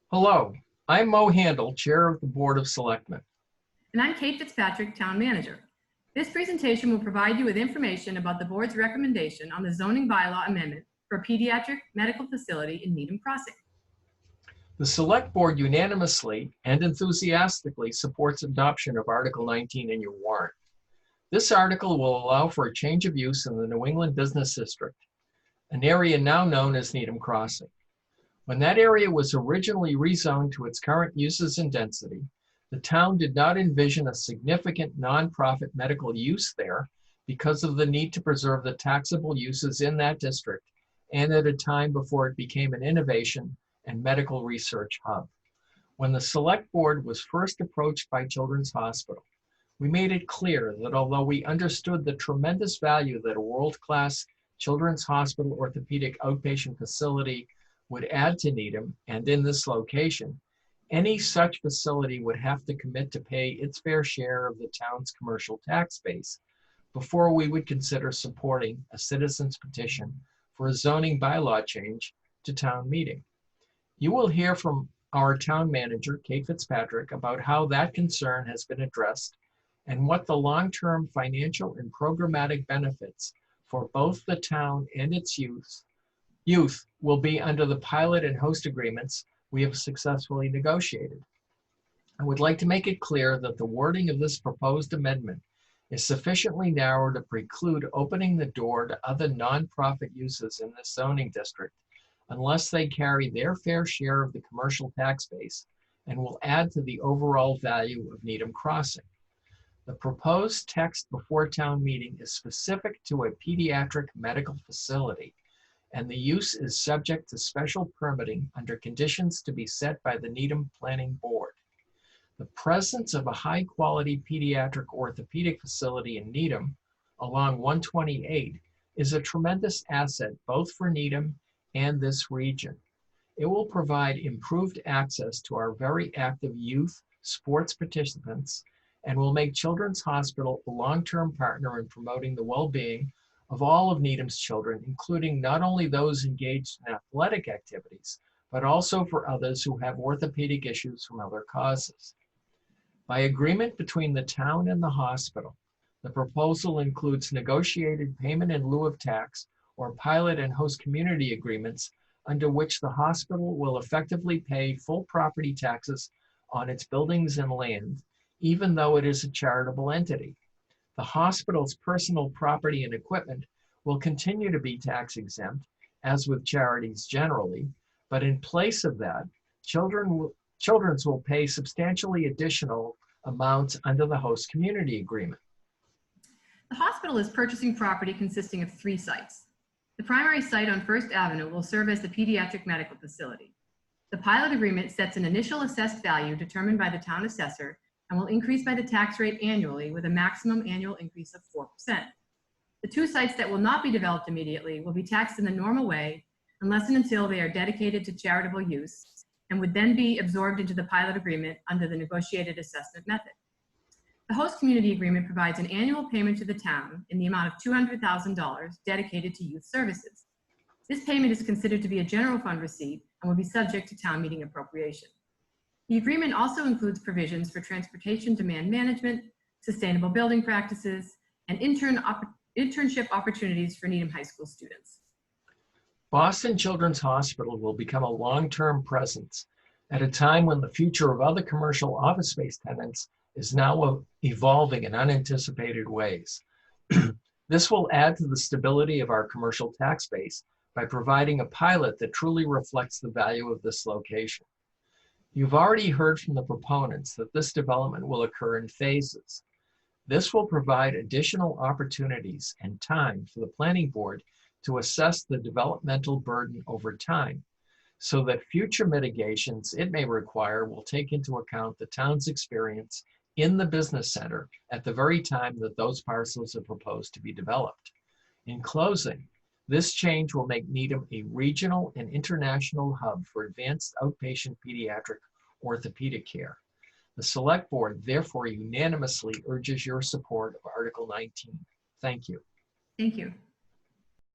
Hello, I'm Mo Handel, Chair of the Board of Selectmen. And I'm Kate Fitzpatrick, Town Manager. This presentation will provide you with information about the board's recommendation on the zoning bylaw amendment for a pediatric medical facility in Needham Crossing. The Select Board unanimously and enthusiastically supports adoption of Article 19 in your warrant. This article will allow for a change of use in the New England Business District, an area now known as Needham Crossing. When that area was originally rezoned to its current uses and density, the town did not envision a significant nonprofit medical use there because of the need to preserve the taxable uses in that district and at a time before it became an innovation and medical research hub. When the Select Board was first approached by Children's Hospital, we made it clear that although we understood the tremendous value that a world-class Children's Hospital orthopedic outpatient facility would add to Needham and in this location, any such facility would have to commit to pay its fair share of the town's commercial tax base before we would consider supporting a citizen's petition for a zoning bylaw change to town meeting. You will hear from our town manager, Kate Fitzpatrick, about how that concern has been addressed and what the long-term financial and programmatic benefits for both the town and its youth will be under the pilot and host agreements we have successfully negotiated. I would like to make it clear that the wording of this proposed amendment is sufficiently narrow to preclude opening the door to other nonprofit uses in this zoning district unless they carry their fair share of the commercial tax base and will add to the overall value of Needham Crossing. The proposed text before town meeting is specific to a pediatric medical facility, and the use is subject to special permitting under conditions to be set by the Needham Planning Board. The presence of a high-quality pediatric orthopedic facility in Needham along 128 is a tremendous asset both for Needham and this region. It will provide improved access to our very active youth sports participants and will make Children's Hospital a long-term partner in promoting the well-being of all of Needham's children, including not only those engaged in athletic activities, but also for others who have orthopedic issues from other causes. By agreement between the town and the hospital, the proposal includes negotiated payment in lieu of tax or pilot and host community agreements under which the hospital will effectively pay full property taxes on its buildings and land, even though it is a charitable entity. The hospital's personal property and equipment will continue to be tax exempt, as with charities generally, but in place of that, Children's will pay substantially additional amounts under the host community agreement. The hospital is purchasing property consisting of 3 sites. The primary site on First Avenue will serve as the pediatric medical facility. The pilot agreement sets an initial assessed value determined by the town assessor and will increase by the tax rate annually with a maximum annual increase of 4%. The 2 sites that will not be developed immediately will be taxed in the normal way unless and until they are dedicated to charitable use and would then be absorbed into the pilot agreement under the negotiated assessment method. The host community agreement provides an annual payment to the town in the amount of $200,000 dedicated to youth services. This payment is considered to be a general fund receipt and will be subject to town meeting appropriation. The agreement also includes provisions for transportation demand management, sustainable building practices, and internship opportunities for Needham High School students. Boston Children's Hospital will become a long-term presence at a time when the future of other commercial office space tenants is now evolving in unanticipated ways. This will add to the stability of our commercial tax base by providing a pilot that truly reflects the value of this location. You've already heard from the proponents that this development will occur in phases. This will provide additional opportunities and time for the planning board to assess the developmental burden over time, so that future mitigations it may require will take into account the town's experience in the business center at the very time that those parcels are proposed to be developed. In closing, this change will make Needham a regional and international hub for advanced outpatient pediatric orthopedic care. The Select Board therefore unanimously urges your support of Article 19. Thank you. Thank you.